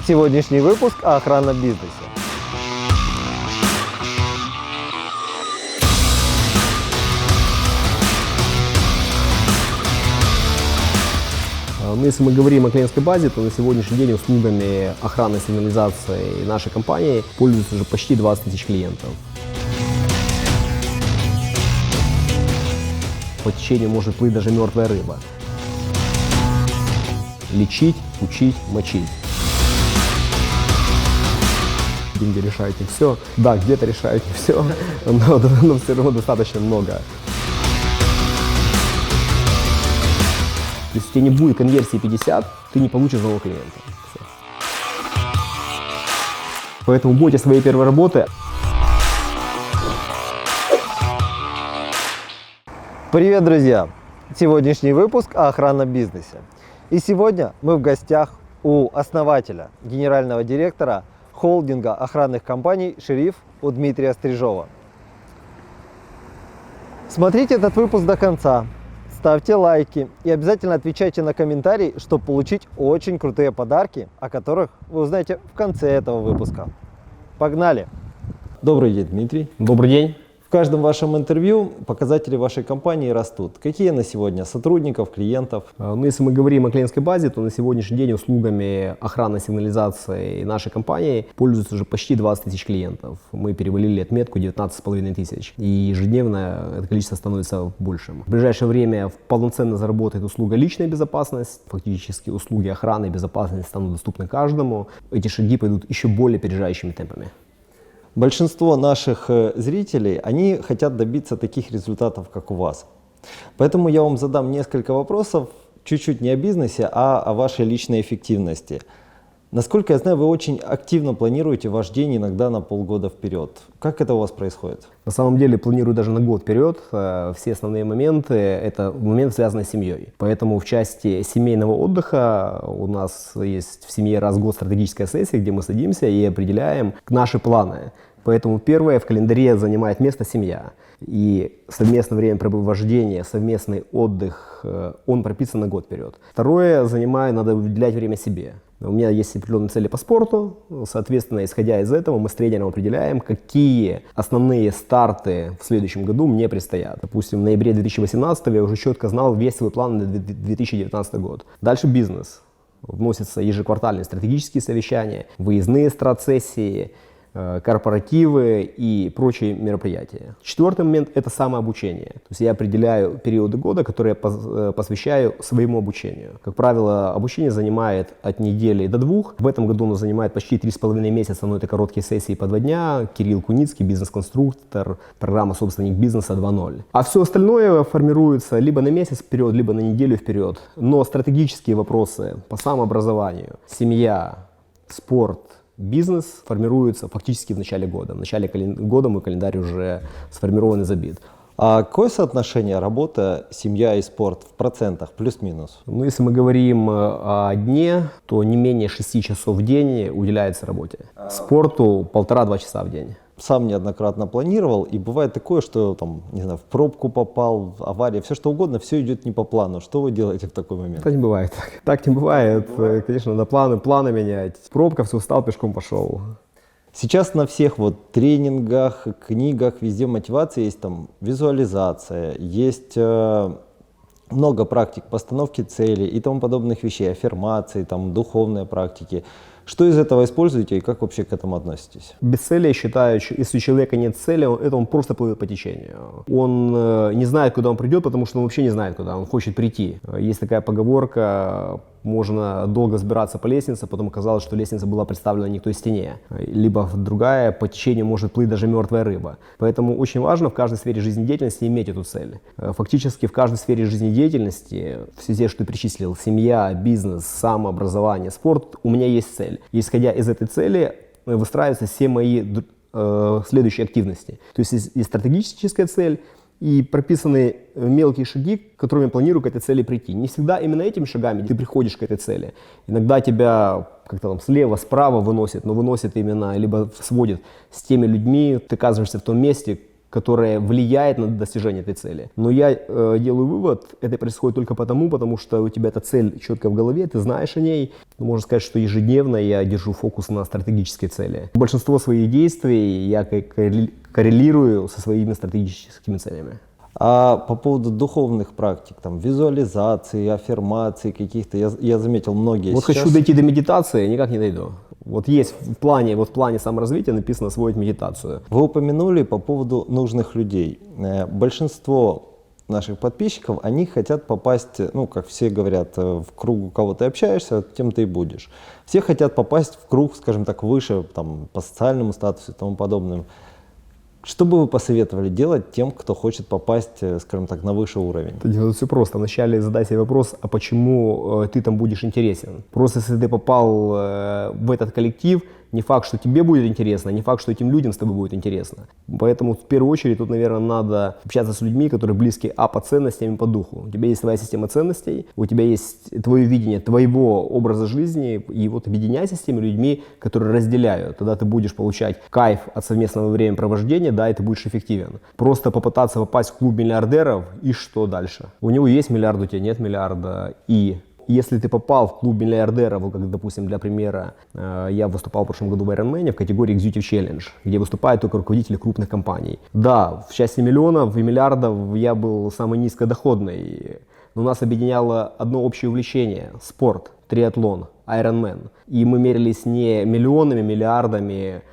Сегодняшний выпуск о охранном бизнесе. Но если мы говорим о клиентской базе, то на сегодняшний день услугами охранной сигнализации нашей компании пользуются уже почти 20 тысяч клиентов. По течению может плыть даже мертвая рыба. Лечить, учить, мочить. Деньги решают не все. Да, где-то решают не все, но все равно достаточно много. Если у тебя не будет конверсии 50, ты не получишь нового клиента. Все. Поэтому бойтесь своей первой работы. Привет, друзья! Сегодняшний выпуск о охранном бизнесе. И сегодня мы в гостях у основателя, генерального директора холдинга охранных компаний «Шериф» у Дмитрия Стрижова. Смотрите этот выпуск до конца. Ставьте лайки и обязательно отвечайте на комментарии, чтобы получить очень крутые подарки, о которых вы узнаете в конце этого выпуска. Погнали! Добрый день, Дмитрий. Добрый день. В каждом вашем интервью показатели вашей компании растут. Какие на сегодня сотрудников, клиентов? Ну, если мы говорим о клиентской базе, то на сегодняшний день услугами охранной сигнализации нашей компании пользуются уже почти 20 тысяч клиентов. Мы перевалили отметку 19,5 тысяч. И ежедневно это количество становится большим. В ближайшее время полноценно заработает услуга личная безопасность. Фактически услуги охраны и безопасности станут доступны каждому. Эти шаги пойдут еще более опережающими темпами. Большинство наших зрителей, они хотят добиться таких результатов, как у вас. Поэтому я вам задам несколько вопросов, чуть-чуть не о бизнесе, а о вашей личной эффективности. Насколько я знаю, вы очень активно планируете ваш день, иногда на полгода вперед. Как это у вас происходит? На самом деле планирую даже на год вперед. Все основные моменты – это моменты, связанные с семьей. Поэтому в части семейного отдыха у нас есть в семье раз в год стратегическая сессия, где мы садимся и определяем наши планы. Поэтому первое в календаре занимает место семья. И совместное времяпрепровождение, совместный отдых, он прописан на год вперед. Второе надо уделять время себе. У меня есть определенные цели по спорту, соответственно, исходя из этого, мы с тренером определяем, какие основные старты в следующем году мне предстоят. Допустим, в ноябре 2018 я уже четко знал весь свой план на 2019 год. Дальше бизнес. Вносятся ежеквартальные стратегические совещания, выездные страт-сессии, корпоративы и прочие мероприятия. Четвертый момент – это самообучение. То есть я определяю периоды года, которые я посвящаю своему обучению. Как правило, обучение занимает от недели до 2. В этом году оно занимает почти 3,5 месяца, но это короткие сессии по 2 дня. Кирилл Куницкий, бизнес-конструктор, программа «Собственник бизнеса 2.0». А все остальное формируется либо на месяц вперед, либо на неделю вперед. Но стратегические вопросы по самообразованию, семья, спорт, бизнес формируется фактически в начале года. В начале года мой календарь уже сформирован и забит. А какое соотношение работа, семья и спорт в процентах, плюс-минус? Ну, если мы говорим о дне, то не менее 6 часов в день уделяется работе. Спорту 1,5-2 часа в день. Сам неоднократно планировал, и бывает такое, что там, не знаю, в пробку попал, авария, все что угодно, все идет не по плану. Что вы делаете в такой момент? Это не бывает. Так не бывает. Конечно, надо планы менять. Пробка, все, устал, пешком пошел. Сейчас на всех вот тренингах, книгах, везде мотивация есть, там визуализация, есть много практик постановки целей и тому подобных вещей, аффирмации, там духовные практики. Что из этого используете и как вообще к этому относитесь? Без цели, я считаю, если у человека нет цели, он просто плывет по течению. Он не знает, куда он придет, потому что он вообще не знает, куда он хочет прийти. Есть такая поговорка: можно долго взбираться по лестнице, потом оказалось, что лестница была представлена не к той стене. Либо другая, по течению может плыть даже мертвая рыба. Поэтому очень важно в каждой сфере жизнедеятельности иметь эту цель. Фактически в каждой сфере жизнедеятельности, все те, что ты перечислил, семья, бизнес, самообразование, спорт, у меня есть цель. И исходя из этой цели выстраиваются все мои следующие активности. То есть есть стратегическая цель, и прописаны мелкие шаги, которыми я планирую к этой цели прийти. Не всегда именно этими шагами ты приходишь к этой цели. Иногда тебя как-то там слева, справа выносит, но выносит именно, либо сводит с теми людьми, ты оказываешься в том месте, к которое влияет на достижение этой цели. Но я делаю вывод, это происходит только потому что у тебя эта цель четко в голове, ты знаешь о ней. Можно сказать, что ежедневно я держу фокус на стратегической цели. Большинство своих действий я коррелирую со своими стратегическими целями. А по поводу духовных практик, там, визуализации, аффирмаций каких-то, я заметил многие Вот сейчас... хочу дойти до медитации, никак не дойду. Вот есть в плане саморазвития написано освоить медитацию. Вы упомянули по поводу нужных людей. Большинство наших подписчиков, они хотят попасть, ну, как все говорят, в круг, у кого ты общаешься, тем ты и будешь. Все хотят попасть в круг, скажем так, выше, там, по социальному статусу и тому подобным. Что бы вы посоветовали делать тем, кто хочет попасть, скажем так, на высший уровень? Тут все просто. Вначале задай себе вопрос, а почему ты там будешь интересен? Просто если ты попал в этот коллектив, не факт, что тебе будет интересно, не факт, что этим людям с тобой будет интересно. Поэтому в первую очередь тут, наверное, надо общаться с людьми, которые близки по ценностям и по духу. У тебя есть своя система ценностей, у тебя есть твое видение твоего образа жизни, и вот объединяйся с теми людьми, которые разделяют. Тогда ты будешь получать кайф от совместного времяпровождения, да, и ты будешь эффективен. Просто попытаться попасть в клуб миллиардеров, и что дальше? У него есть миллиард, у тебя нет миллиарда, и... Если ты попал в клуб миллиардеров, вот как, допустим, для примера, я выступал в прошлом году в Ironman в категории Executive Challenge, где выступают только руководители крупных компаний. Да, в части миллионов и миллиардов я был самый низкодоходный, но нас объединяло одно общее увлечение – спорт, триатлон, Ironman. И мы мерились не миллионами, миллиардами.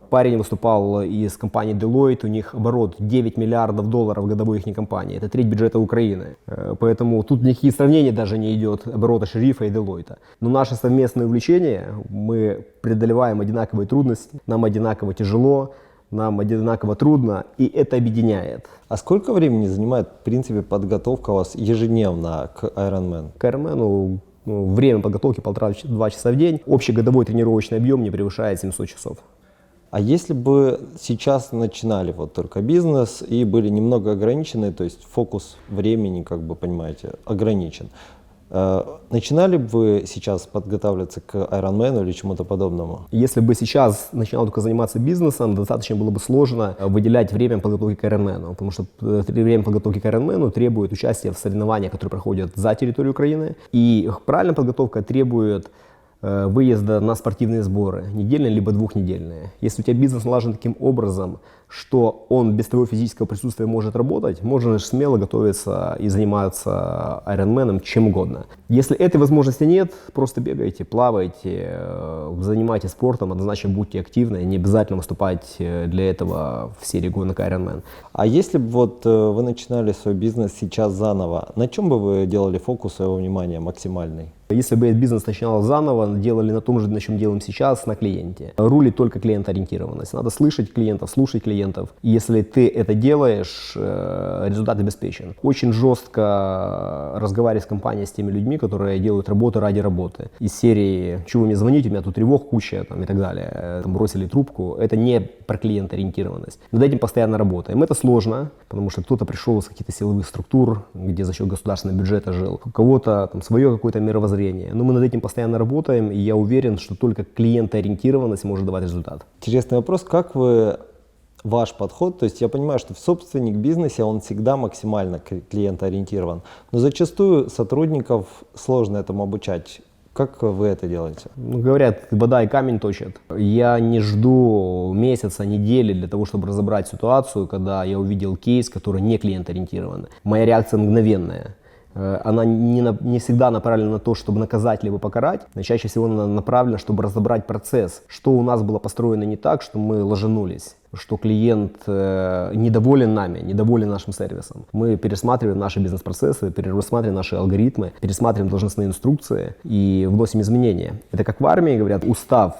Парень выступал из компании Deloitte, у них оборот 9 миллиардов долларов годовой их компании, это треть бюджета Украины. Поэтому тут никакие сравнения даже не идет оборота Шерифа и Deloitte. Но наше совместное увлечение, мы преодолеваем одинаковые трудности, нам одинаково тяжело, нам одинаково трудно, и это объединяет. А сколько времени занимает, в принципе, подготовка у вас ежедневно к Ironman? К Ironman время подготовки 1,5-2 часа в день, общий годовой тренировочный объем не превышает 700 часов. А если бы сейчас начинали вот только бизнес и были немного ограничены, то есть фокус времени, как бы понимаете, ограничен, начинали бы вы сейчас подготавливаться к Ironman или чему-то подобному? Если бы сейчас начинал только заниматься бизнесом, достаточно было бы сложно выделять время подготовки к Ironman, потому что время подготовки к Ironman требует участия в соревнованиях, которые проходят за территорией Украины, и правильная подготовка требует выезда на спортивные сборы, недельные либо двухнедельные. Если у тебя бизнес налажен таким образом, что он без твоего физического присутствия может работать, можно смело готовиться и заниматься Ironman чем угодно. Если этой возможности нет, просто бегайте, плавайте, занимайтесь спортом, однозначно будьте активны, не обязательно выступать для этого в серии гонок Ironman. А если бы вот вы начинали свой бизнес сейчас заново, на чем бы вы делали фокус своего внимания максимальный? Если бы бизнес начинал заново, делали на том же, на чем делаем сейчас, на клиенте. Рулит только клиентоориентированность. Надо слышать клиентов, слушать клиентов. И если ты это делаешь, результат обеспечен. Очень жестко разговаривать с компанией, с теми людьми, которые делают работу ради работы. Из серии «Чего вы мне звоните? У меня тут тревог куча» там, и так далее. Там, бросили трубку. Это не про клиентоориентированность. Над этим постоянно работаем. Это сложно, потому что кто-то пришел из каких-то силовых структур, где за счет государственного бюджета жил. У кого-то там свое какое-то мировоззрение. Но мы над этим постоянно работаем, и я уверен, что только клиентоориентированность может давать результат. Интересный вопрос, как вы, ваш подход, то есть я понимаю, что собственник бизнеса, он всегда максимально клиентоориентирован, но зачастую сотрудников сложно этому обучать. Как вы это делаете? Говорят, вода и камень точат. Я не жду месяца, недели для того, чтобы разобрать ситуацию, когда я увидел кейс, который не клиентоориентирован. Моя реакция мгновенная. Она не всегда направлена на то, чтобы наказать либо покарать, но чаще всего она направлена, чтобы разобрать процесс, что у нас было построено не так, что мы ложанулись, что клиент недоволен нами, недоволен нашим сервисом. Мы пересматриваем наши бизнес-процессы, пересматриваем наши алгоритмы, пересматриваем должностные инструкции и вносим изменения. Это как в армии говорят, устав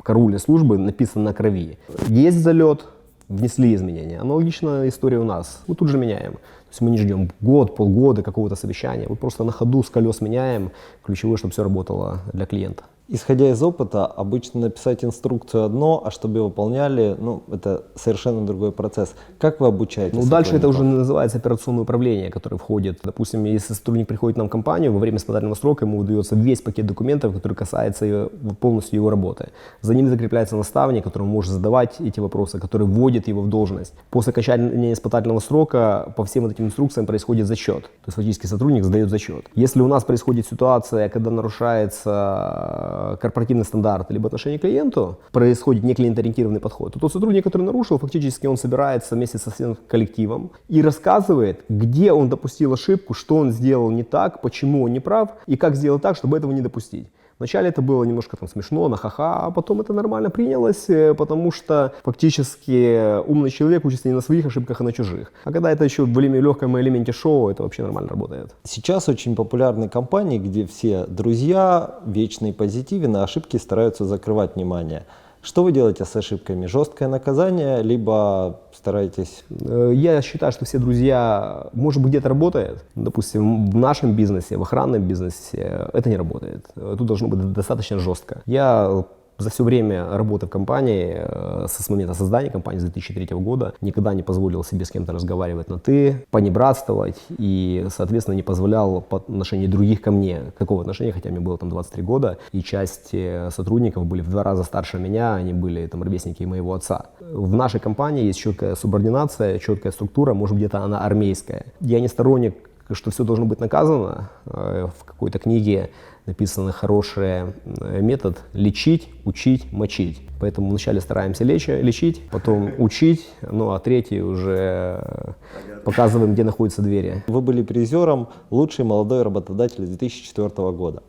караульной службы написан на крови. Есть залет, внесли изменения. Аналогичная история у нас. Мы тут же меняем. То есть мы не ждем год, полгода какого-то совещания. Мы просто на ходу с колес меняем. Ключевое, чтобы все работало для клиента. Исходя из опыта, обычно написать инструкцию одно, а чтобы ее выполняли, ну, это совершенно другой процесс. Как вы обучаете Ну, дальше это уже сотрудников? называется операционное управление, которое входит, допустим, если сотрудник приходит нам в компанию, во время испытательного срока ему выдается весь пакет документов, который касается полностью его работы. За ним закрепляется наставник, которому может задавать эти вопросы, который вводит его в должность. После окончания испытательного срока по всем вот этим инструкциям происходит зачет. То есть фактически сотрудник сдает зачет. Если у нас происходит ситуация, когда нарушается корпоративный стандарт либо отношение к клиенту, происходит не клиентоориентированный подход, то тот сотрудник, который нарушил, фактически он собирается вместе со всем коллективом и рассказывает, где он допустил ошибку, что он сделал не так, почему он не прав и как сделать так, чтобы этого не допустить. Вначале это было немножко там смешно, на ха-ха, а потом это нормально принялось, потому что фактически умный человек учится не на своих ошибках, а на чужих. А когда это еще в легком элементе шоу, это вообще нормально работает. Сейчас очень популярны компании, где все друзья, вечный позитив, и на ошибки стараются закрывать внимание. Что вы делаете с ошибками? Жесткое наказание, либо стараетесь... Я считаю, что все друзья, может быть, где-то работает. Допустим, в нашем бизнесе, в охранном бизнесе это не работает. Тут должно быть достаточно жестко. Я за все время работы в компании, с момента создания компании с 2003 года, никогда не позволил себе с кем-то разговаривать на «ты», понебратствовать и, соответственно, не позволял по отношению других ко мне такого отношения, хотя мне было там 23 года, и часть сотрудников были в 2 раза старше меня, они были там ровесники моего отца. В нашей компании есть четкая субординация, четкая структура, может быть, где-то она армейская. Я не сторонник, что все должно быть наказано. В какой-то книге написан хороший метод лечить, учить, мочить. Поэтому вначале стараемся лечить, потом учить, ну а третий уже показываем, где находятся двери. Вы были призером «Лучший молодой работодатель» 2004 года.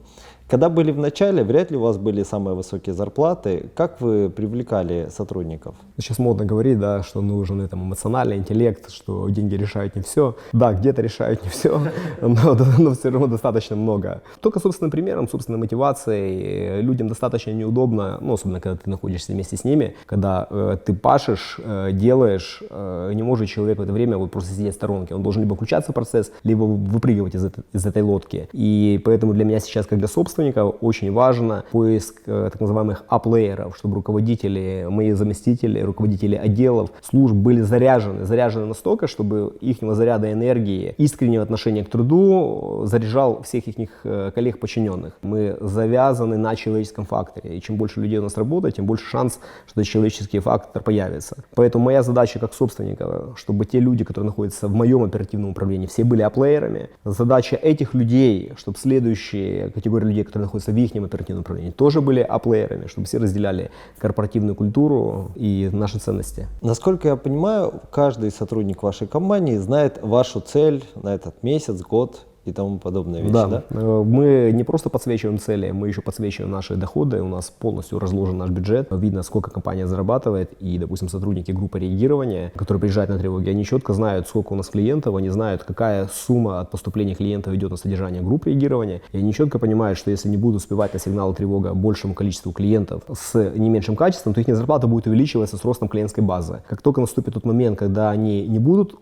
Когда были в начале, вряд ли у вас были самые высокие зарплаты. Как вы привлекали сотрудников? Сейчас модно говорить, да, что нужен там, эмоциональный интеллект, что деньги решают не все. Да, где-то решают не все, но все равно достаточно много. Только собственным примером, собственной мотивацией людям достаточно неудобно, ну, особенно когда ты находишься вместе с ними, когда ты пашешь, делаешь, не может человек в это время вот просто сидеть в сторонке. Он должен либо включаться в процесс, либо выпрыгивать из этой лодки. И поэтому для меня сейчас, как для собственника, очень важно поиск так называемых А-плееров, чтобы руководители, мои заместители, руководители отделов, служб были заряжены настолько, чтобы их заряда энергии, искреннего отношения к труду заряжал всех их коллег подчиненных. Мы завязаны на человеческом факторе, и чем больше людей у нас работает, тем больше шанс, что человеческий фактор появится. Поэтому моя задача как собственника, чтобы те люди, которые находятся в моем оперативном управлении, все были А-плеерами. Задача этих людей, чтобы следующие категории людей, которые находятся в их оперативном управлении, тоже были А-плеерами, чтобы все разделяли корпоративную культуру и наши ценности. Насколько я понимаю, каждый сотрудник вашей компании знает вашу цель на этот месяц, год и тому подобные вещи, да? Мы не просто подсвечиваем цели, мы еще подсвечиваем наши доходы, у нас полностью разложен наш бюджет, видно, сколько компания зарабатывает, и, допустим, сотрудники группы реагирования, которые приезжают на тревоги, они четко знают, сколько у нас клиентов, они знают, какая сумма от поступления клиентов идет на содержание групп реагирования, и они четко понимают, что если не будут успевать на сигналы тревога большему количеству клиентов с не меньшим качеством, то их зарплата будет увеличиваться с ростом клиентской базы. Как только наступит тот момент, когда они не будут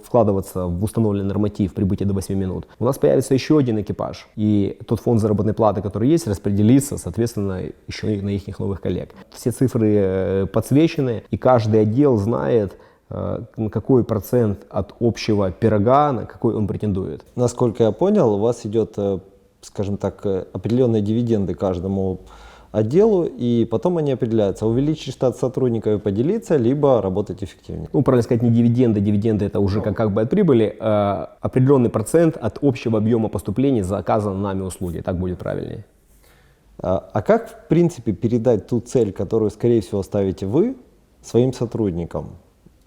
вкладываться в установленный норматив прибытия до 8 минут, у нас появится еще один экипаж, и тот фонд заработной платы, который есть, распределится, соответственно, еще и на их новых коллег. Все цифры подсвечены, и каждый отдел знает, на какой процент от общего пирога, на какой он претендует. Насколько я понял, у вас идет, скажем так, определенные дивиденды каждому отделу, и потом они определяются, увеличить штат сотрудников и поделиться, либо работать эффективнее. Ну, правильно сказать, не дивиденды, дивиденды это уже как бы от прибыли, определенный процент от общего объема поступлений за оказанные нами услуги, так будет правильнее. А как, в принципе, передать ту цель, которую, скорее всего, ставите вы своим сотрудникам?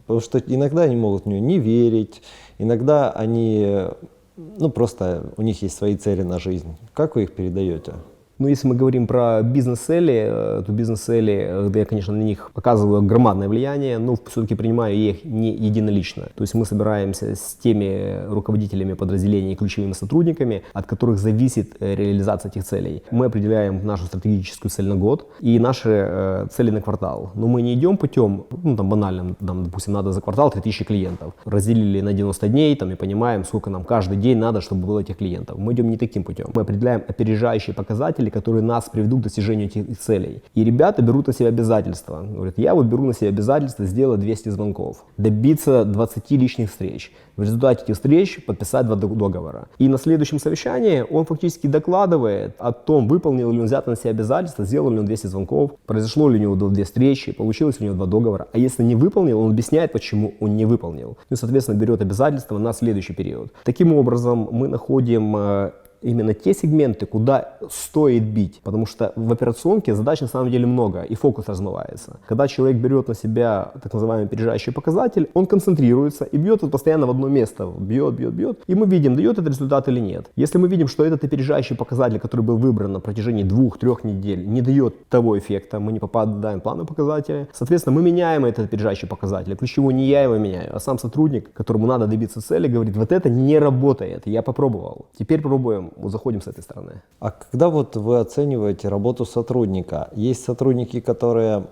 Потому что иногда они могут в нее не верить, иногда они, ну, просто у них есть свои цели на жизнь. Как вы их передаете? Ну, если мы говорим про бизнес-цели, то бизнес-цели, я, конечно, на них оказываю громадное влияние, но все-таки принимаю их не единолично. То есть мы собираемся с теми руководителями подразделений и ключевыми сотрудниками, от которых зависит реализация этих целей. Мы определяем нашу стратегическую цель на год и наши цели на квартал. Но мы не идем путем, ну, там, банальным, там, допустим, надо за квартал 3000 клиентов. Разделили на 90 дней там, и понимаем, сколько нам каждый день надо, чтобы было этих клиентов. Мы идем не таким путем. Мы определяем опережающие показатели, которые нас приведут к достижению этих целей. И ребята берут на себя обязательства. Говорят, я вот беру на себя обязательство сделать 200 звонков, добиться 20 личных встреч. В результате этих встреч подписать 2 договора. И на следующем совещании он фактически докладывает о том, выполнил ли он взятое на себя обязательство, сделал ли он 200 звонков, произошло ли у него 2 встречи, получилось ли у него 2 договора. А если не выполнил, он объясняет, почему он не выполнил. Ну, соответственно, берет обязательства на следующий период. Таким образом, мы находим именно те сегменты, куда стоит бить. Потому что в операционке задач на самом деле много, и фокус размывается. Когда человек берет на себя так называемый опережающий показатель, он концентрируется и бьет постоянно в одно место. Бьет. И мы видим, дает этот результат или нет. Если мы видим, что этот опережающий показатель, который был выбран на протяжении 2-3 недель, не дает того эффекта, мы не попадаем в плановые показатели, соответственно, мы меняем этот опережающий показатель. Ключевой не я его меняю, а сам сотрудник, которому надо добиться цели, говорит, вот это не работает, я попробовал. Теперь пробуем. Вот заходим с этой стороны. А когда вот вы оцениваете работу сотрудника, есть сотрудники, которые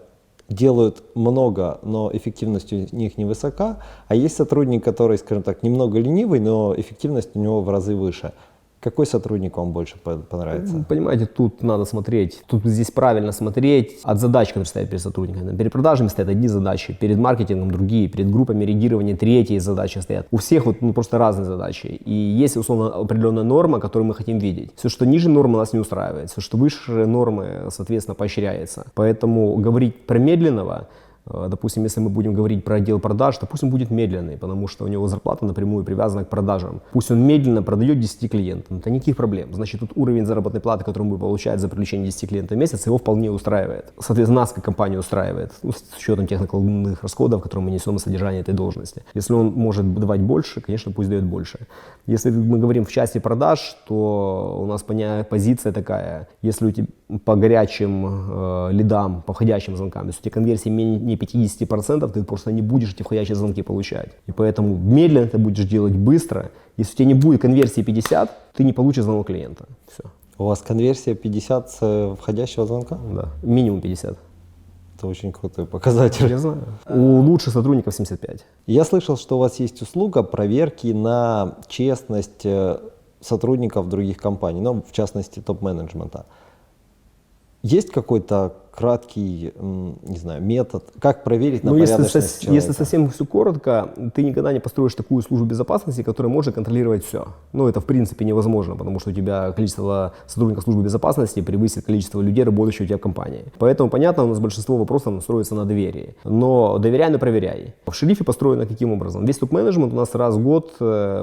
делают много, но эффективность у них невысока, а есть сотрудник, который, скажем так, немного ленивый, но эффективность у него в разы выше. Какой сотрудник вам больше понравится? Понимаете, тут надо смотреть, тут здесь правильно смотреть от задач, которые стоят перед сотрудниками. Перед продажами стоят одни задачи, перед маркетингом другие, перед группами реагирования третьи задачи стоят. У всех вот, просто разные задачи. И есть, условно, определенная норма, которую мы хотим видеть. Все, что ниже нормы, нас не устраивает. Все, что выше нормы, соответственно, поощряется. Поэтому говорить про медленного, допустим, если мы будем говорить про отдел продаж, то пусть он будет медленный, потому что у него зарплата напрямую привязана к продажам. Пусть он медленно продает 10 клиентам, это никаких проблем. Значит, тут уровень заработной платы, который он будет получать за привлечение 10 клиентов в месяц, его вполне устраивает. Соответственно, нас как компанию устраивает, с учетом тех накладных расходов, которые мы несем на содержание этой должности. Если он может давать больше, конечно, пусть дает больше. Если мы говорим в части продаж, то у нас позиция такая, если у тебя по горячим лидам, по входящим звонкам, если у тебя конверсия менее 50%, ты просто не будешь эти входящие звонки получать. И поэтому медленно ты будешь делать быстро. Если у тебя не будет конверсии 50, ты не получишь звонок клиента. Все. У вас конверсия 50 с входящего звонка? Да, минимум 50. Это очень крутой показатель. Я знаю. У лучших сотрудников 75. Я слышал, что у вас есть услуга проверки на честность сотрудников других компаний, ну, в частности, топ-менеджмента. Есть какой-то краткий, не знаю, метод, как проверить на порядочность человека? Если совсем все коротко, ты никогда не построишь такую службу безопасности, которая может контролировать все. Ну, это в принципе невозможно, потому что у тебя количество сотрудников службы безопасности превысит количество людей, работающих у тебя в компании. Поэтому, понятно, у нас большинство вопросов строится на доверии. Но доверяй, но проверяй. В шерифе построено каким образом? Весь топ-менеджмент у нас раз в год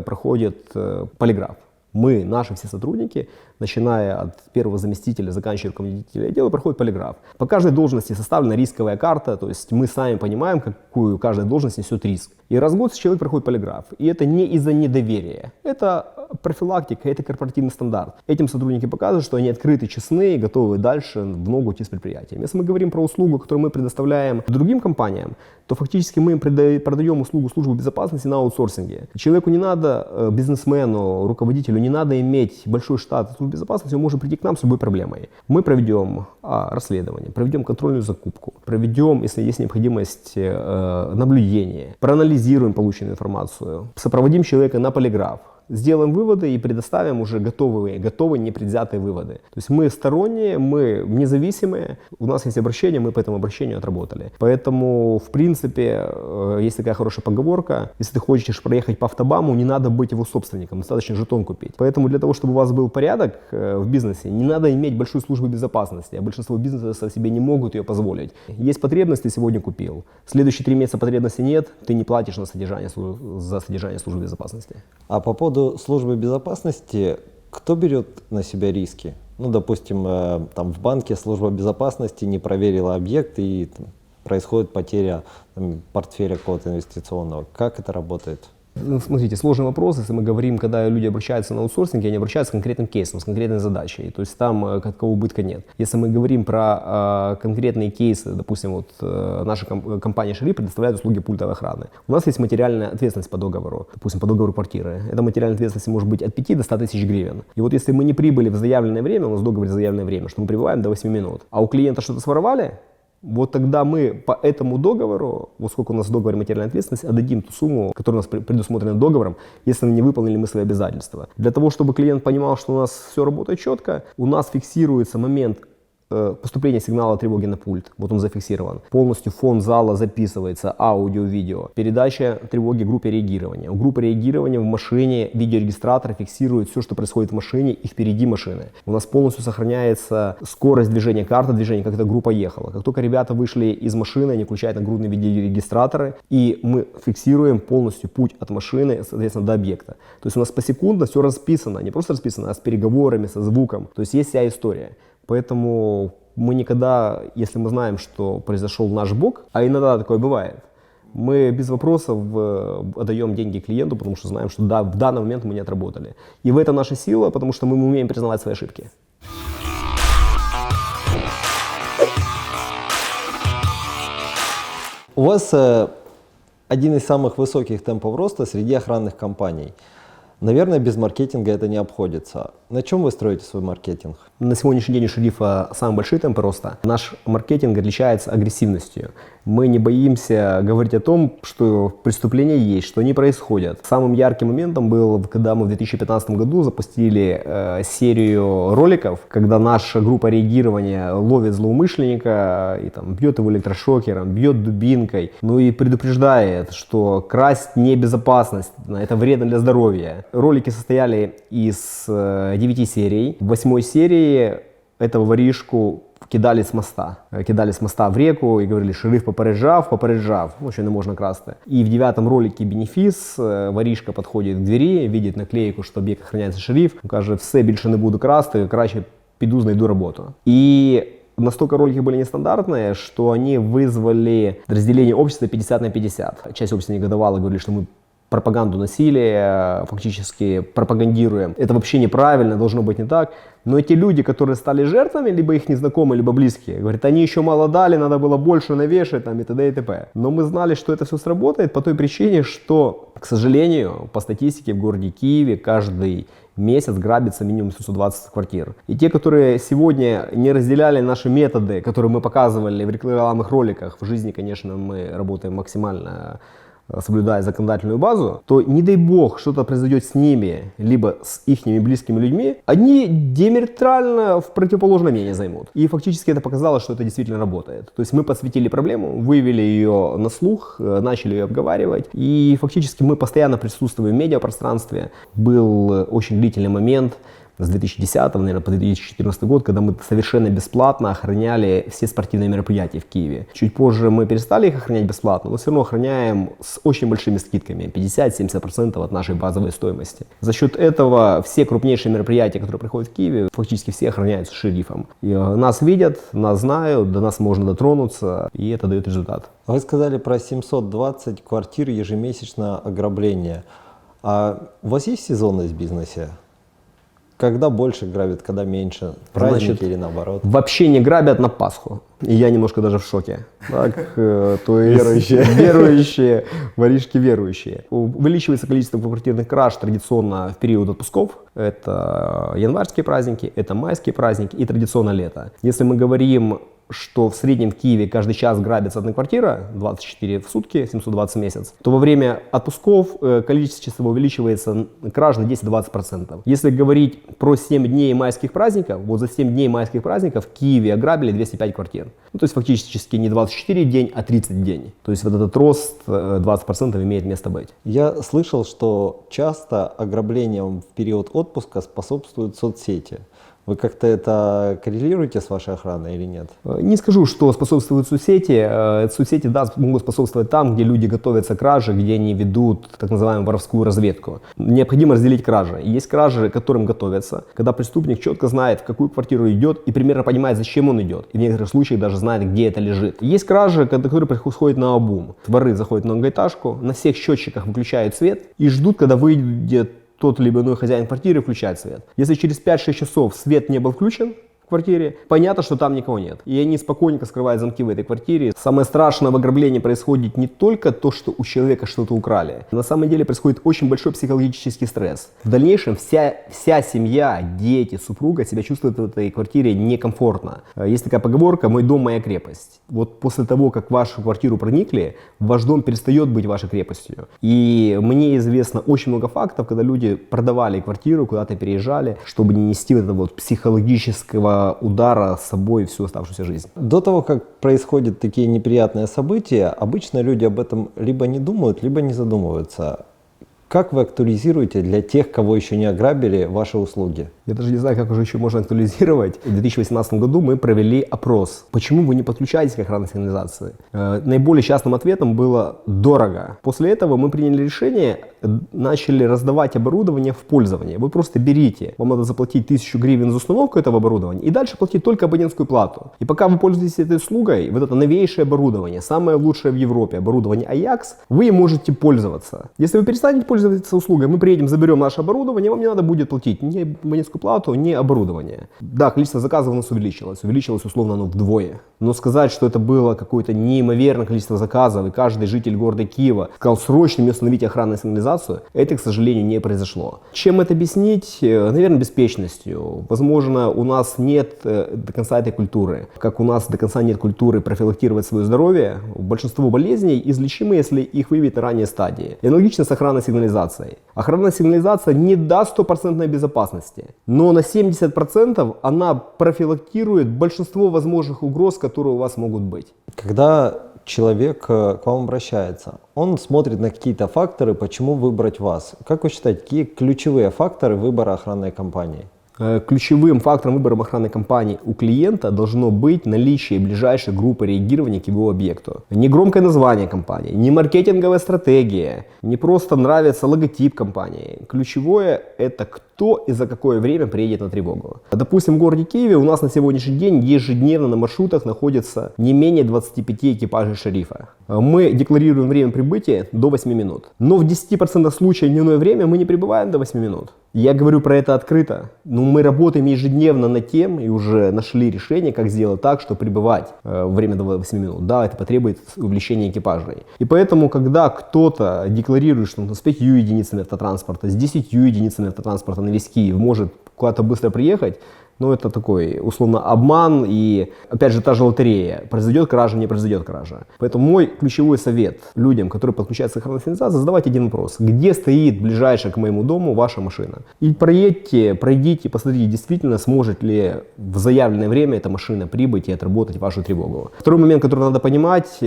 проходит полиграф. Мы, наши все сотрудники, начиная от первого заместителя, заканчивая руководителя отдела, проходит полиграф. По каждой должности составлена рисковая карта, то есть мы сами понимаем, какую каждая должность несет риск. И раз в год человек проходит полиграф. И это не из-за недоверия, это профилактика, это корпоративный стандарт. Этим сотрудники показывают, что они открыты, честны и готовы дальше в ногу идти с предприятием. Если мы говорим про услугу, которую мы предоставляем другим компаниям, то фактически мы им продаем услугу службы безопасности на аутсорсинге. Человеку не надо, бизнесмену, руководителю, не надо иметь большой штат службы безопасности, он может прийти к нам с любой проблемой. Мы проведем расследование, проведем контрольную закупку, проведем, если есть необходимость, наблюдение, проанализируем полученную информацию, сопроводим человека на полиграф. Сделаем выводы и предоставим уже готовые непредвзятые выводы. То есть мы сторонние, мы независимые, у нас есть обращение, мы по этому обращению отработали. Поэтому, в принципе, есть такая хорошая поговорка, если ты хочешь проехать по автобаму, не надо быть его собственником, достаточно жетон купить. Поэтому для того, чтобы у вас был порядок в бизнесе, не надо иметь большую службу безопасности, а большинство бизнесов себе не могут ее позволить. Есть потребность, ты сегодня купил, следующие 3 месяца потребности нет, ты не платишь за содержание службы безопасности. А по поводу службы безопасности, кто берет на себя риски? Ну, допустим, там в банке служба безопасности не проверила объект и происходит потеря портфеля какого-то инвестиционного. Как это работает? Ну, смотрите, сложный вопрос. Если мы говорим, когда люди обращаются на аутсорсинг, они обращаются с конкретным кейсом, с конкретной задачей. То есть там какого убытка нет. Если мы говорим про конкретные кейсы, допустим, вот наша компания Шериф предоставляет услуги пультовой охраны. У нас есть материальная ответственность по договору, допустим, по договору квартиры. Эта материальная ответственность может быть от 5 до 100 тысяч гривен. И вот если мы не прибыли в заявленное время, у нас в договоре заявленное время, что мы прибываем до 8 минут, а у клиента что-то своровали, вот тогда мы по этому договору, вот сколько у нас в договоре материальной ответственности, отдадим ту сумму, которая у нас предусмотрена договором, если не выполнили мы свои обязательства. Для того, чтобы клиент понимал, что у нас все работает четко, у нас фиксируется момент поступление сигнала тревоги на пульт, вот он зафиксирован. Полностью фон зала записывается, аудио, видео. Передача тревоги группе реагирования. У группы реагирования в машине видеорегистратор фиксирует все, что происходит в машине и впереди машины. У нас полностью сохраняется скорость движения, карта движения, как эта группа ехала. Как только ребята вышли из машины, они включают нагрудные видеорегистраторы, и мы фиксируем полностью путь от машины, соответственно, до объекта. То есть у нас посекундно все расписано, не просто расписано, а с переговорами, со звуком. То есть есть вся история. Поэтому мы никогда, если мы знаем, что произошел наш бок, а иногда такое бывает, мы без вопросов отдаем деньги клиенту, потому что знаем, что да, в данный момент мы не отработали. И в этом наша сила, потому что мы умеем признавать свои ошибки. У вас один из самых высоких темпов роста среди охранных компаний. Наверное, без маркетинга это не обходится. На чем вы строите свой маркетинг? На сегодняшний день у шерифа самые большие темпы роста. Наш маркетинг отличается агрессивностью. Мы не боимся говорить о том, что преступления есть, что они происходят. Самым ярким моментом был, когда мы в 2015 году запустили серию роликов, когда наша группа реагирования ловит злоумышленника и там бьет его электрошокером, бьет дубинкой, ну и предупреждает, что красть небезопасность, это вредно для здоровья. Ролики состояли из 9 серий. В 8 серии этого воришку кидали с моста в реку и говорили: шериф попереджав, ну ще не можна красти. И в 9-м ролике «Бенефіс» воришка підходить к двері, видить наклейку, що об'єкт охороняється шериф, каже: все, більше не буду красти, краще піду знайду роботу. И настолько ролики были нестандартные, что они вызвали разделение общества 50 на 50. Часть общества негодовала, говорили, что мы пропаганду насилия фактически пропагандируем. Это вообще неправильно, должно быть не так. Но эти люди, которые стали жертвами, либо их незнакомые, либо близкие, говорят, они еще мало дали, надо было больше навешать там, и т.д. и т.п. Но мы знали, что это все сработает по той причине, что, к сожалению, по статистике в городе Киеве каждый месяц грабится минимум 720 квартир. И те, которые сегодня не разделяли наши методы, которые мы показывали в рекламных роликах, в жизни, конечно, мы работаем максимально соблюдая законодательную базу, то не дай бог что-то произойдет с ними, либо с их близкими людьми, они диаметрально в противоположном мнении займут. И фактически это показало, что это действительно работает. То есть мы подсветили проблему, вывели ее на слух, начали ее обговаривать, и фактически мы постоянно присутствуем в медиапространстве. Был очень длительный момент, с 2010, наверное, по 2014 год, когда мы совершенно бесплатно охраняли все спортивные мероприятия в Киеве. Чуть позже мы перестали их охранять бесплатно, но все равно охраняем с очень большими скидками, 50-70% от нашей базовой стоимости. За счет этого все крупнейшие мероприятия, которые проходят в Киеве, фактически все охраняются шерифом. И нас видят, нас знают, до нас можно дотронуться, и это дает результат. Вы сказали про 720 квартир ежемесячно ограбления. А у вас есть сезонность в бизнесе? Когда больше грабят, когда меньше? Праздники, значит, или наоборот? Вообще не грабят на Пасху. И я немножко даже в шоке. Так, то есть верующие, воришки верующие. Увеличивается количество квартирных краж традиционно в период отпусков. Это январские праздники, это майские праздники и традиционно лето. Если мы говорим, что в среднем в Киеве каждый час грабится одна квартира, 24 в сутки, 720 в месяц, то во время отпусков количество увеличивается краж на 10-20%. Если говорить про 7 дней майских праздников, вот за 7 дней майских праздников в Киеве ограбили 205 квартир. Ну, то есть фактически не 24 в день, а 30 в день. То есть вот этот рост 20% имеет место быть. Я слышал, что часто ограблениям в период отпуска способствуют соцсети. Вы как-то это коррелируете с вашей охраной или нет? Не скажу, что способствуют соцсети. Соцсети, да, могут способствовать там, где люди готовятся к краже, где они ведут так называемую воровскую разведку. Необходимо разделить кражи. Есть кражи, к которым готовятся, когда преступник четко знает, в какую квартиру идет и примерно понимает, зачем он идет. И в некоторых случаях даже знает, где это лежит. Есть кражи, которые происходят наобум. Воры заходят на многоэтажку, на всех счетчиках выключают свет и ждут, когда выйдет тот либо иной хозяин квартиры, включает свет. Если через 5-6 часов свет не был включен, квартире, понятно, что там никого нет. И они спокойненько скрывают замки в этой квартире. Самое страшное в ограблении происходит не только то, что у человека что-то украли. На самом деле происходит очень большой психологический стресс. В дальнейшем вся семья, дети, супруга себя чувствуют в этой квартире некомфортно. Есть такая поговорка «мой дом, моя крепость». Вот после того, как в вашу квартиру проникли, ваш дом перестает быть вашей крепостью. И мне известно очень много фактов, когда люди продавали квартиру, куда-то переезжали, чтобы не нести вот этого вот психологического удара с собой всю оставшуюся жизнь. До того, как происходят такие неприятные события, обычно люди об этом либо не думают, либо не задумываются. Как вы актуализируете для тех, кого еще не ограбили, ваши услуги? Я даже не знаю, как уже еще можно актуализировать. В 2018 году мы провели опрос. Почему вы не подключаетесь к охранной сигнализации? Наиболее частым ответом было «дорого». После этого мы приняли решение, начали раздавать оборудование в пользование. Вы просто берите, вам надо заплатить 1000 гривен за установку этого оборудования и дальше платить только абонентскую плату. И пока вы пользуетесь этой услугой, вот это новейшее оборудование, самое лучшее в Европе, оборудование Ajax, вы можете пользоваться. Если вы перестанете пользоваться услугой, мы приедем, заберем наше оборудование, вам не надо будет платить ни абонентскую плату, ни оборудование. Да, количество заказов у нас увеличилось условно оно вдвое. Но сказать, что это было какое-то неимоверное количество заказов, и каждый житель города Киева сказал срочно мне установить охранную сигнализацию, это, к сожалению, не произошло. Чем это объяснить? Наверное, беспечностью. Возможно, у нас нет до конца этой культуры. Как у нас до конца нет культуры профилактировать свое здоровье, большинство болезней излечимы, если их выявить на ранней стадии. И аналогично с охранной сигнализацией. Охранная сигнализация не даст стопроцентной безопасности, но на 70% она профилактирует большинство возможных угроз, которые у вас могут быть. Когда человек к вам обращается, он смотрит на какие-то факторы, почему выбрать вас. Как вы считаете, какие ключевые факторы выбора охранной компании? Ключевым фактором выбора охранной компании у клиента должно быть наличие ближайшей группы реагирования к его объекту. Не громкое название компании, не маркетинговая стратегия, не просто нравится логотип компании. Ключевое – это кто и за какое время приедет на тревогу. Допустим, в городе Киеве у нас на сегодняшний день ежедневно на маршрутах находится не менее 25 экипажей шерифа. Мы декларируем время прибытия до 8 минут. Но в 10% случаев в дневное время мы не прибываем до 8 минут. Я говорю про это открыто. Но мы работаем ежедневно над тем и уже нашли решение, как сделать так, чтобы прибывать время до 8 минут. Да, это потребует увеличения экипажей. И поэтому, когда кто-то декларирует, что он с 5 единицами автотранспорта, с 10 единицами автотранспорта на весь Киев может куда-то быстро приехать, ну, это такой, условно, обман и, опять же, та же лотерея. Произойдет кража, не произойдет кража. Поэтому мой ключевой совет людям, которые подключаются к охранной сигнализации, задавайте один вопрос. Где стоит ближайшая к моему дому ваша машина? И проедьте, пройдите, посмотрите, действительно сможет ли в заявленное время эта машина прибыть и отработать вашу тревогу. Второй момент, который надо понимать,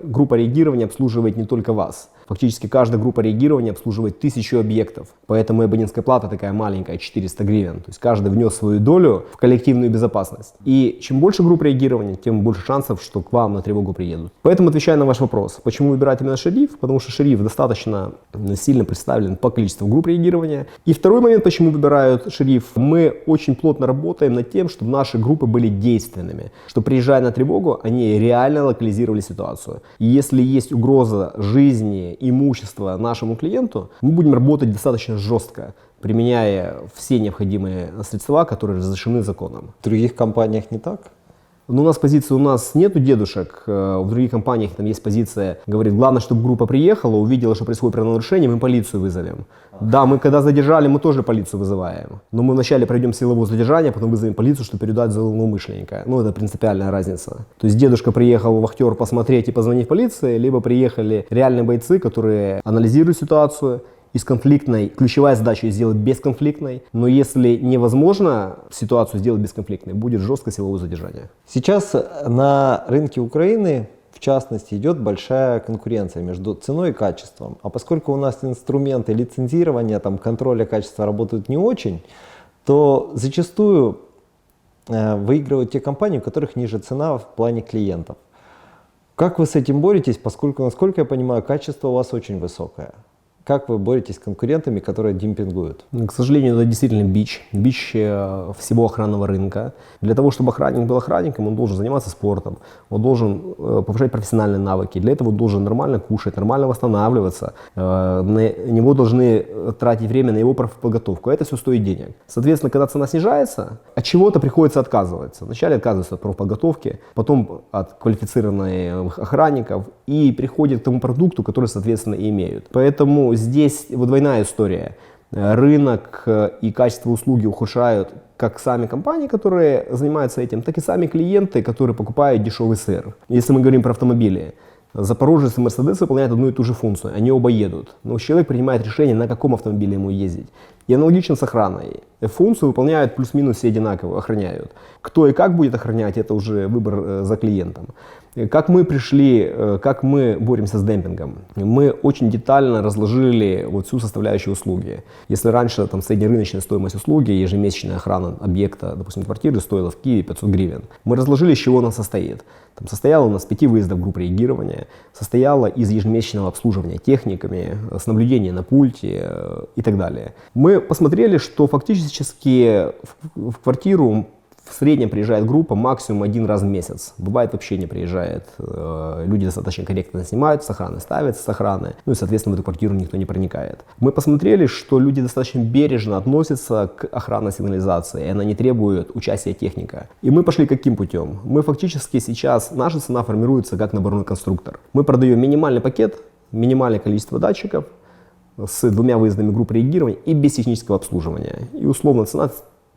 группа реагирования обслуживает не только вас. Фактически каждая группа реагирования обслуживает 1000 объектов. Поэтому и абонентская плата такая маленькая, 400 гривен. То есть каждый внес свою долю в коллективную безопасность. И чем больше групп реагирования, тем больше шансов, что к вам на тревогу приедут. Поэтому отвечая на ваш вопрос, почему выбирать именно шериф? Потому что шериф достаточно сильно представлен по количеству групп реагирования. И второй момент, почему выбирают шериф, мы очень плотно работаем над тем, чтобы наши группы были действенными. Что приезжая на тревогу, они реально локализировали ситуацию. И если есть угроза жизни, имущества нашему клиенту, мы будем работать достаточно жестко, применяя все необходимые средства, которые разрешены законом. В других компаниях не так? Но у нас нету дедушек, в других компаниях там есть позиция, говорит, главное, чтобы группа приехала, увидела, что происходит правонарушение, мы полицию вызовем. Да, мы когда задержали, мы тоже полицию вызываем. Но мы вначале пройдем силовое задержание, потом вызовем полицию, чтобы передать за злоумышленника. Ну, это принципиальная разница. То есть дедушка приехал, вахтер, посмотреть и позвонить полиции, либо приехали реальные бойцы, которые анализируют ситуацию. Из конфликтной, ключевая задача сделать бесконфликтной, но если невозможно ситуацию сделать бесконфликтной, будет жесткое силовое задержание. Сейчас на рынке Украины, в частности, идет большая конкуренция между ценой и качеством. А поскольку у нас инструменты лицензирования, там, контроля качества работают не очень, то зачастую выигрывают те компании, у которых ниже цена в плане клиентов. Как вы с этим боретесь, поскольку, насколько я понимаю, качество у вас очень высокое? Как вы боретесь с конкурентами, которые демпингуют? К сожалению, это действительно бич всего охранного рынка. Для того, чтобы охранник был охранником, он должен заниматься спортом, он должен повышать профессиональные навыки. Для этого он должен нормально кушать, нормально восстанавливаться. На него должны тратить время на его профподготовку. Это все стоит денег. Соответственно, когда цена снижается, от чего-то приходится отказываться. Вначале отказываются от профподготовки, потом от квалифицированных охранников и приходят к тому продукту, который, соответственно, и имеют. Поэтому здесь вот двойная история. Рынок и качество услуги ухудшают как сами компании, которые занимаются этим, так и сами клиенты, которые покупают дешевый сыр. Если мы говорим про автомобили, Запорожец и Мерседес выполняют одну и ту же функцию. Они оба едут. Но человек принимает решение, на каком автомобиле ему ездить. И аналогично с охраной. Функцию выполняют плюс-минус все одинаково, охраняют. Кто и как будет охранять, это уже выбор за клиентом. Как мы пришли, как мы боремся с демпингом? Мы очень детально разложили вот всю составляющую услуги. Если раньше там среднерыночная стоимость услуги, ежемесячная охрана объекта, допустим, квартиры стоила в Киеве 500 гривен, мы разложили, из чего она состоит. Там состояло у нас 5 выездов групп реагирования, состояло из ежемесячного обслуживания техниками, с наблюдения на пульте и так далее. Мы посмотрели, что фактически в квартиру в среднем приезжает группа максимум 1 раз в месяц. Бывает, вообще не приезжает. Люди достаточно корректно снимают с охраны, ставят с охраны. Ну и, соответственно, в эту квартиру никто не проникает. Мы посмотрели, что люди достаточно бережно относятся к охранной сигнализации. И она не требует участия техника. И мы пошли каким путем? Мы фактически сейчас, наша цена формируется как наборной конструктор. Мы продаем минимальный пакет, минимальное количество датчиков с 2 выездами групп реагирования и без технического обслуживания. И условно цена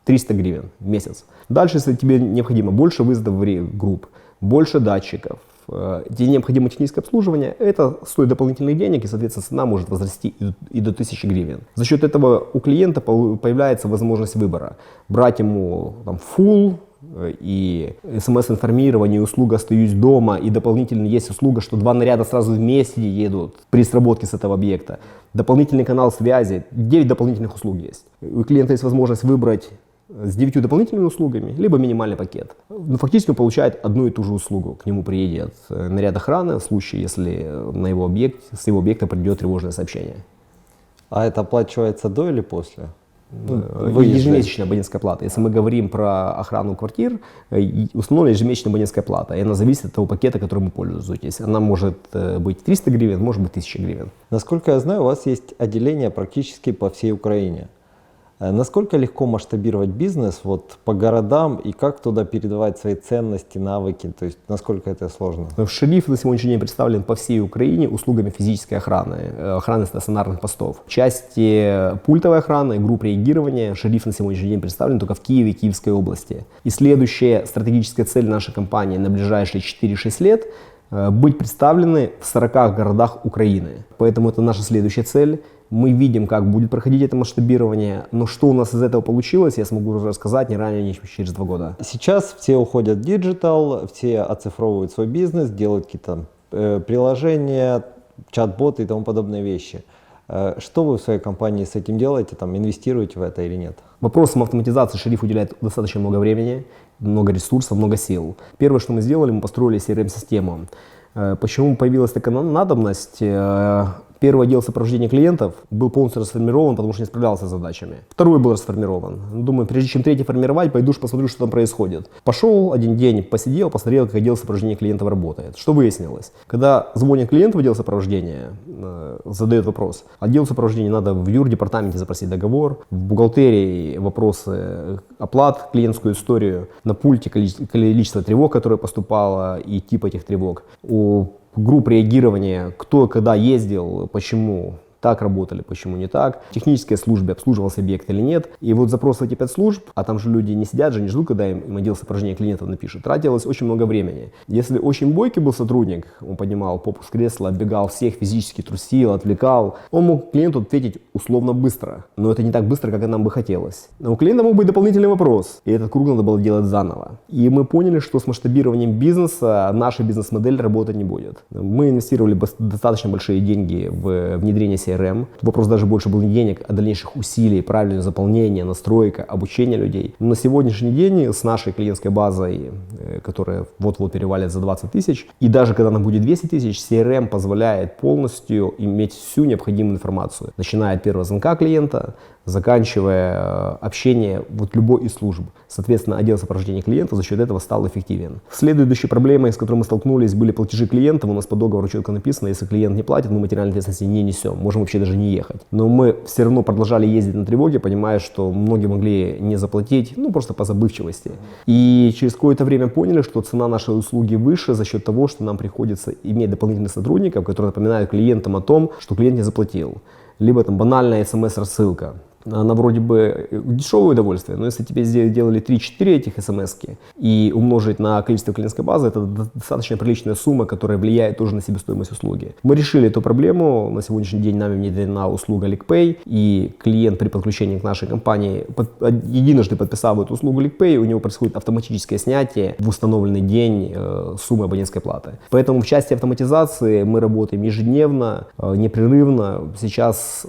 300 гривен в месяц. Дальше, если тебе необходимо больше выездов в групп, больше датчиков, тебе необходимо техническое обслуживание, это стоит дополнительных денег, и, соответственно, цена может возрасти и до 1000 гривен. За счет этого у клиента появляется возможность выбора. Брать ему там, full и смс-информирование, и услуга «Остаюсь дома», и дополнительно есть услуга, что 2 наряда сразу вместе едут при сработке с этого объекта. Дополнительный канал связи, 9 дополнительных услуг есть. У клиента есть возможность выбрать с 9 дополнительными услугами, либо минимальный пакет. Но фактически он получает одну и ту же услугу. К нему приедет наряд охраны в случае, если на его объект, с его объекта придет тревожное сообщение. А это оплачивается до или после? Ежемесячная абонентская плата. Если мы говорим про охрану квартир, установлена ежемесячная абонентская плата. И она зависит от того пакета, которым вы пользуетесь. Она может быть 300 гривен, может быть 1000 гривен. Насколько я знаю, у вас есть отделение практически по всей Украине. Насколько легко масштабировать бизнес вот, по городам и как туда передавать свои ценности, навыки? То есть насколько это сложно? Шериф на сегодняшний день представлен по всей Украине услугами физической охраны, охраны стационарных постов. В части пультовой охраны, групп реагирования шериф на сегодняшний день представлен только в Киеве и Киевской области. И следующая стратегическая цель нашей компании на ближайшие 4-6 лет – быть представлены в 40 городах Украины. Поэтому это наша следующая цель. Мы видим, как будет проходить это масштабирование, но что у нас из этого получилось, я смогу рассказать не ранее, чем через 2 года. Сейчас все уходят в диджитал, все оцифровывают свой бизнес, делают какие-то приложения, чат-боты и тому подобные вещи. Что вы в своей компании с этим делаете, там, инвестируете в это или нет? Вопросам автоматизации шериф уделяет достаточно много времени, много ресурсов, много сил. Первое, что мы сделали, мы построили CRM-систему. Почему появилась такая надобность? Первый отдел сопровождения клиентов был полностью расформирован, потому что не справлялся с задачами. Второй был расформирован. Думаю, прежде чем третий формировать, пойду посмотрю, что там происходит. Пошел один день, посидел, посмотрел, как отдел сопровождения клиентов работает. Что выяснилось? Когда звонит клиент в отдел сопровождения, задает вопрос. Отдел сопровождения надо в юрдепартаменте запросить договор, в бухгалтерии вопросы оплат, клиентскую историю, на пульте количество тревог, которое поступало, и тип этих тревог. У групп реагирования, кто когда ездил, почему так работали, почему не так, в технической службе обслуживался объект или нет. И вот запрос в эти 5 служб, а там же люди не сидят же, не ждут, когда им отдел сопровождения клиентов напишет, тратилось очень много времени. Если очень бойкий был сотрудник, он поднимал попу с кресла, оббегал всех, физически трусил, отвлекал, он мог клиенту ответить условно быстро, но это не так быстро, как нам бы хотелось. Но у клиента мог быть дополнительный вопрос, и этот круг надо было делать заново. И мы поняли, что с масштабированием бизнеса наша бизнес-модель работать не будет. Мы инвестировали достаточно большие деньги в внедрение CRM CRM. Вопрос даже больше был не денег, а дальнейших усилий, правильного заполнения, настройка, обучения людей. Но на сегодняшний день с нашей клиентской базой, которая вот-вот перевалит за 20 тысяч, и даже когда она будет 200 тысяч, CRM позволяет полностью иметь всю необходимую информацию, начиная от первого звонка клиента, заканчивая общение любой из служб. Соответственно, отдел сопровождения клиента за счет этого стал эффективен. Следующей проблемой, с которой мы столкнулись, были платежи клиентам. У нас по договору четко написано, если клиент не платит, мы материальной ответственности не несем, можем вообще даже не ехать. Но мы все равно продолжали ездить на тревоге, понимая, что многие могли не заплатить, просто по забывчивости. И через какое-то время поняли, что цена нашей услуги выше за счет того, что нам приходится иметь дополнительных сотрудников, которые напоминают клиентам о том, что клиент не заплатил. Либо там банальная смс-рассылка. Она вроде бы дешевое удовольствие, но если тебе сделали 3-4 этих смс-ки и умножить на количество клиентской базы, это достаточно приличная сумма, которая влияет тоже на себестоимость услуги. Мы решили эту проблему. На сегодняшний день нами внедрена услуга LeakPay, и клиент при подключении к нашей компании, единожды подписав эту услугу LeakPay, у него происходит автоматическое снятие в установленный день суммы абонентской платы. Поэтому в части автоматизации мы работаем ежедневно, непрерывно. Сейчас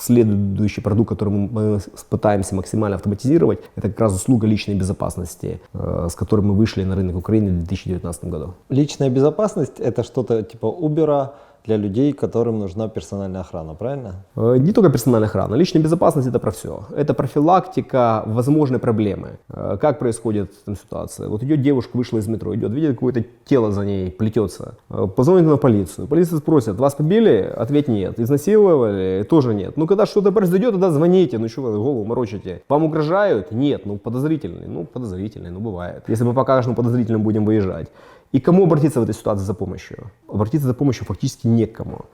следующий продукт, который мы пытаемся максимально автоматизировать, это как раз услуга личной безопасности, с которой мы вышли на рынок Украины в 2019 году. Личная безопасность – это что-то типа Uber для людей, которым нужна персональная охрана, правильно? Не только персональная охрана. Личная безопасность – это про все. Это профилактика возможной проблемы. Как происходит там ситуация? Вот идет девушка, вышла из метро, идет, видит какое-то тело за ней, плетется. Позвонит на полицию. Полиция спросит, вас побили? Ответ нет. Изнасиловали? Тоже нет. Когда что-то произойдет, тогда звоните. Что вы голову морочите? Вам угрожают? Нет. Подозрительный. Подозрительный, бывает. Если мы покажем подозрительным, будем выезжать. И кому обратиться в этой ситуации за помощью? Обратиться за помощью фактически некому.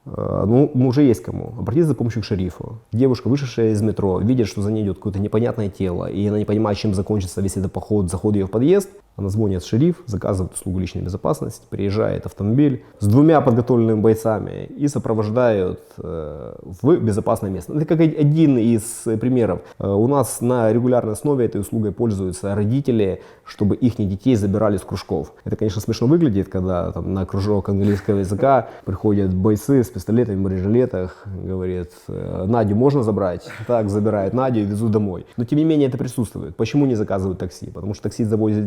Уже есть кому. Обратиться за помощью к шерифу. Девушка, вышедшая из метро, видит, что за ней идет какое-то непонятное тело, и она не понимает, чем закончится весь этот заход ее в подъезд. Она звонит в шериф, заказывает услугу личной безопасности, приезжает автомобиль с 2 подготовленными бойцами и сопровождают в безопасное место. Это как один из примеров. У нас на регулярной основе этой услугой пользуются родители, чтобы их детей забирали с кружков. Это, конечно, смешно выглядит, когда на кружок английского языка приходят бойцы с пистолетами в бронежилетах, говорит, Надю можно забрать? Так, забирают Надю и везут домой. Но тем не менее это присутствует. Почему не заказывают такси? Потому что такси завозят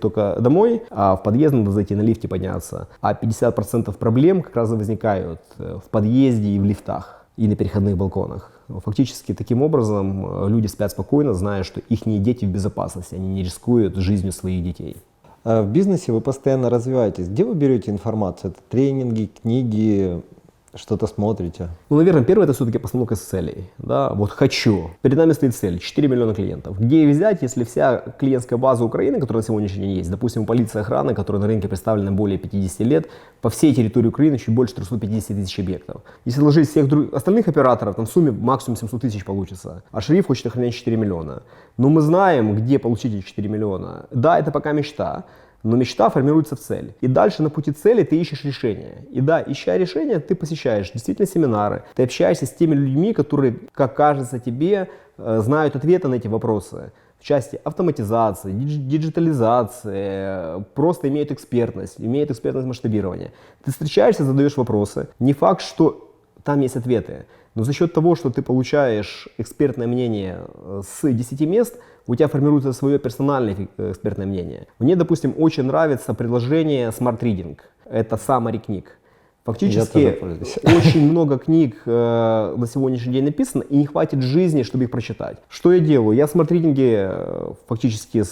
только домой, а в подъезд надо зайти, на лифте подняться. А 50% проблем как раз и возникают в подъезде и в лифтах, и на переходных балконах. Фактически таким образом люди спят спокойно, зная, что их дети в безопасности, они не рискуют жизнью своих детей. В бизнесе вы постоянно развиваетесь. Где вы берете информацию? Это тренинги, книги, что-то смотрите? Наверное, первое это все-таки постановка целей. Да? Хочу. Перед нами стоит цель 4 миллиона клиентов. Где их взять, если вся клиентская база Украины, которая на сегодняшний день есть, допустим, полиция, охрана, которая на рынке представлена более 50 лет, по всей территории Украины чуть больше 350 тысяч объектов. Если сложить всех остальных операторов, там в сумме максимум 700 тысяч получится. А шериф хочет охранять 4 миллиона. Но мы знаем, где получить эти 4 миллиона. Да, это пока мечта. Но мечта формируется в цель. И дальше на пути цели ты ищешь решение. И да, ища решение, ты посещаешь действительно семинары. Ты общаешься с теми людьми, которые, как кажется тебе, знают ответы на эти вопросы. В части автоматизации, диджитализации, просто имеют экспертность масштабирования. Ты встречаешься, задаешь вопросы. Не факт, что там есть ответы. Но за счет того, что ты получаешь экспертное мнение с 10 мест, у тебя формируется свое персональное экспертное мнение. Мне, допустим, очень нравится приложение Smart Reading. Это summary книг. Фактически очень много книг на сегодняшний день написано, и не хватит жизни, чтобы их прочитать. Что я делаю? Я в Smart Reading фактически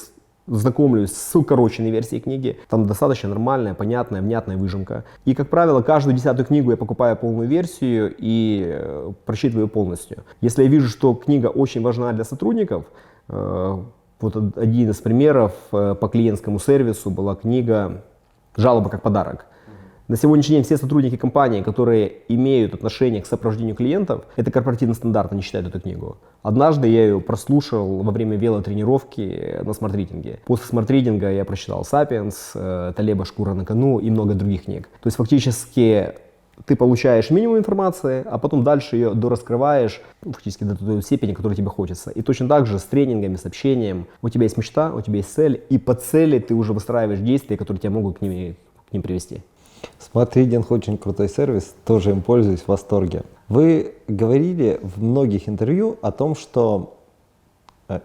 знакомлюсь с укороченной версией книги. Там достаточно нормальная, понятная, внятная выжимка. И, как правило, каждую 10-ю книгу я покупаю полную версию и прочитываю ее полностью. Если я вижу, что книга очень важна для сотрудников, вот один из примеров по клиентскому сервису была книга «Жалоба как подарок». На сегодняшний день все сотрудники компании, которые имеют отношение к сопровождению клиентов, это корпоративный стандарт, они читают эту книгу. Однажды я ее прослушал во время велотренировки на смарт-ридинге. После смарт-ридинга я прочитал «Сапиенс», «Талеба. Шкура на кону» и много других книг. То есть фактически ты получаешь минимум информации, а потом дальше ее дораскрываешь фактически до той степени, которой тебе хочется. И точно так же с тренингами, с общением. У тебя есть мечта, у тебя есть цель, и по цели ты уже выстраиваешь действия, которые тебя могут к ним привести. Smart Reading очень крутой сервис, тоже им пользуюсь, в восторге. Вы говорили в многих интервью о том, что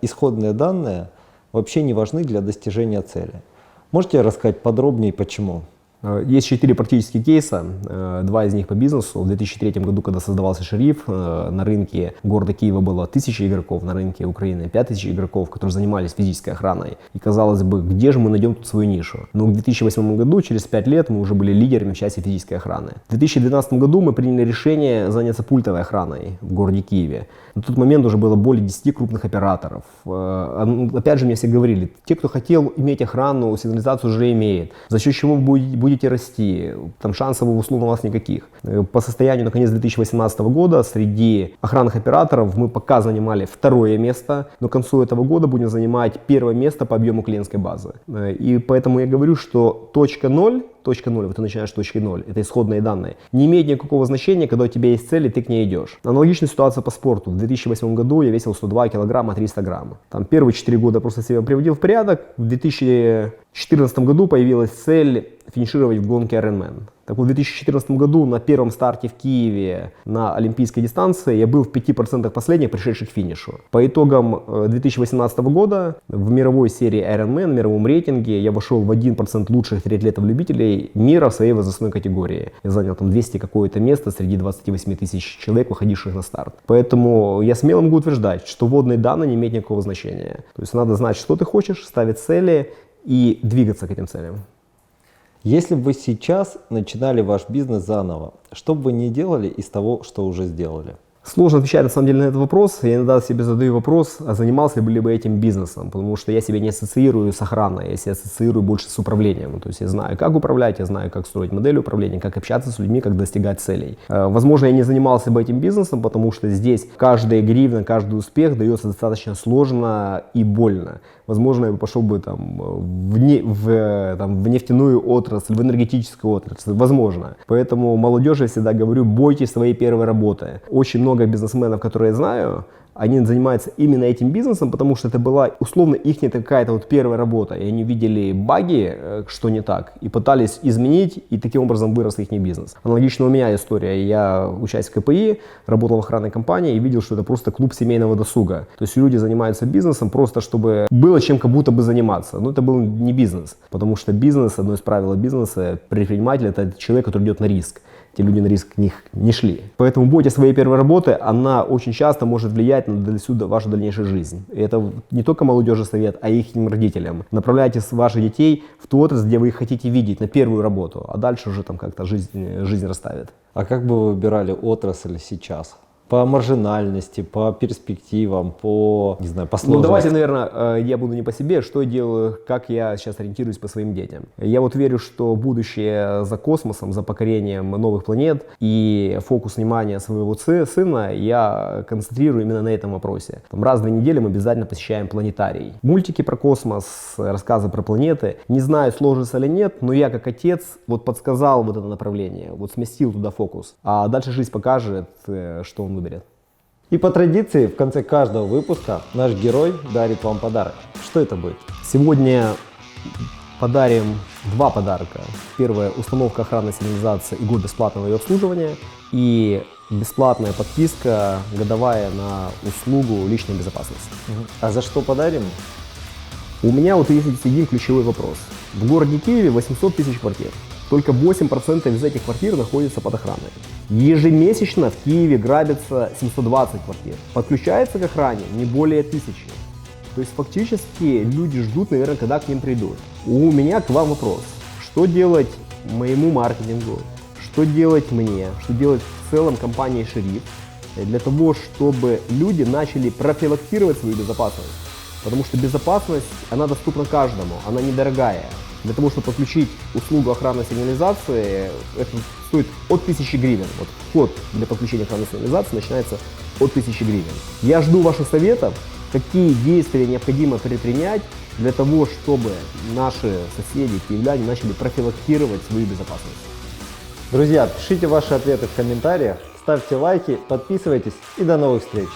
исходные данные вообще не важны для достижения цели. Можете рассказать подробнее, почему? Есть 4 практических кейса, 2 из них по бизнесу. В 2003 году, когда создавался «Шериф», на рынке города Киева было 1000 игроков, на рынке Украины 5000 игроков, которые занимались физической охраной. И казалось бы, где же мы найдем тут свою нишу? Но в 2008 году, через 5 лет, мы уже были лидерами в части физической охраны. В 2012 году мы приняли решение заняться пультовой охраной в городе Киеве. На тот момент уже было более 10 крупных операторов. Опять же, мне все говорили, те, кто хотел иметь охрану, сигнализацию уже имеет. За счет чего вы будете расти? Там шансов условно у вас никаких. По состоянию на конец 2018 года среди охранных операторов мы пока занимали 2-е место, но к концу этого года будем занимать 1-е место по объему клиентской базы. И поэтому я говорю, что точка 0, вот ты начинаешь с точки 0, это исходные данные, не имеет никакого значения, когда у тебя есть цель и ты к ней идешь. Аналогичная ситуация по спорту. В 2008 году я весил 102 килограмма 300 грамм. Там первые 4 года просто себя приводил в порядок. В 2014 году появилась цель финишировать в гонке Ironman. Так вот, в 2014 году на первом старте в Киеве на олимпийской дистанции я был в 5% последних, пришедших к финишу. По итогам 2018 года в мировой серии Ironman, в мировом рейтинге, я вошел в 1% лучших триатлетов-любителей мира в своей возрастной категории. Я занял там 200 какое-то место среди 28 тысяч человек, выходивших на старт. Поэтому я смело могу утверждать, что вводные данные не имеют никакого значения. То есть надо знать, что ты хочешь, ставить цели и двигаться к этим целям. Если бы вы сейчас начинали ваш бизнес заново, что бы вы не делали из того, что уже сделали? Сложно отвечать на самом деле на этот вопрос. Я иногда себе задаю вопрос, а занимался бы ли бы этим бизнесом, потому что я себя не ассоциирую с охраной, я себя ассоциирую больше с управлением. То есть я знаю, как управлять, я знаю, как строить модель управления, как общаться с людьми, как достигать целей. Возможно, я не занимался бы этим бизнесом, потому что здесь каждая гривна, каждый успех дается достаточно сложно и больно. Возможно, я бы пошел бы в нефтяную отрасль, в энергетическую отрасль. Возможно. Поэтому молодежи я всегда говорю, бойтесь своей первой работы. Очень много бизнесменов, которые я знаю, они занимаются именно этим бизнесом, потому что это была условно их какая-то вот первая работа. И они видели баги, что не так, и пытались изменить, и таким образом вырос их бизнес. Аналогично у меня история. Я учась в КПИ, работал в охранной компании и видел, что это просто клуб семейного досуга. То есть люди занимаются бизнесом просто, чтобы было чем как будто бы заниматься. Но это был не бизнес, потому что бизнес, одно из правил бизнеса, предприниматель — это человек, который идет на риск. Те люди на риск не шли. Поэтому бойтесь своей первой работы, она очень часто может влиять на вашу дальнейшую жизнь. И это не только молодежи совет, а и их родителям. Направляйте ваших детей в ту отрасль, где вы их хотите видеть, на первую работу, а дальше уже там как-то жизнь расставит. А как бы вы выбирали отрасль сейчас? По маржинальности, по перспективам, по сложности? Ну, давайте, наверное, я буду не по себе, что я делаю, как я сейчас ориентируюсь по своим детям. Я вот верю, что будущее за космосом, за покорением новых планет, и фокус внимания своего сына я концентрирую именно на этом вопросе. Раз в 2 недели мы обязательно посещаем планетарий. Мультики про космос, рассказы про планеты. Не знаю, сложится или нет, но я как отец вот подсказал вот это направление, вот сместил туда фокус. А дальше жизнь покажет, что он выберет. И по традиции в конце каждого выпуска наш герой дарит вам подарок. Что это будет? Сегодня подарим 2 подарка. Первое — установка охранной сигнализации и год бесплатного ее обслуживания. И бесплатная подписка годовая на услугу личной безопасности. А за что подарим? У меня вот есть один ключевой вопрос. В городе Киеве 800 тысяч квартир. Только 8% из этих квартир находятся под охраной. Ежемесячно в Киеве грабится 720 квартир. Подключается к охране не более 1000. То есть фактически люди ждут, наверное, когда к ним придут. У меня к вам вопрос. Что делать моему маркетингу? Что делать мне? Что делать в целом компании «Шериф» для того, чтобы люди начали профилактировать свою безопасность? Потому что безопасность, она доступна каждому, она недорогая. Для того, чтобы подключить услугу охранной сигнализации, это стоит от 1000 гривен. Вот вход для подключения охранной сигнализации начинается от 1000 гривен. Я жду ваших советов, какие действия необходимо предпринять для того, чтобы наши соседи, киевляне, начали профилактировать свою безопасность. Друзья, пишите ваши ответы в комментариях, ставьте лайки, подписывайтесь и до новых встреч!